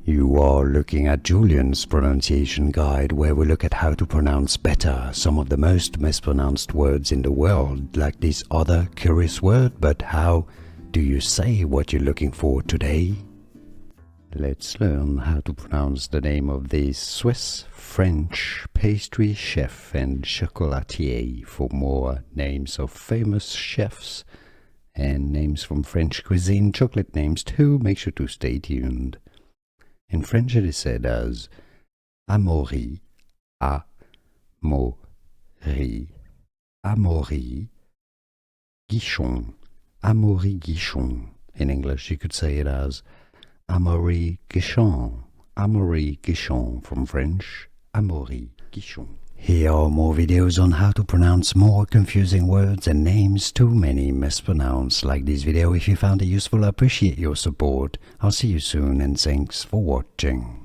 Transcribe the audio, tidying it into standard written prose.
You are looking at Julian's pronunciation guide, where we look at how to pronounce better some of the most mispronounced words in the world, like this other curious word. But how do you say what you're looking for today? Let's learn how to pronounce the name of this Swiss French pastry chef and chocolatier. For more names of famous chefs and names from French cuisine, chocolate names too, make sure to stay tuned. In French it is said as Amaury, Amaury, Amaury Guichon, Amaury Guichon. In English you could say it as Amaury Guichon, Amaury Guichon, from French Amaury Guichon. Here are more videos on how to pronounce more confusing words and names too many mispronounced. Like this video if you found it useful. I appreciate your support. I'll see you soon and thanks for watching.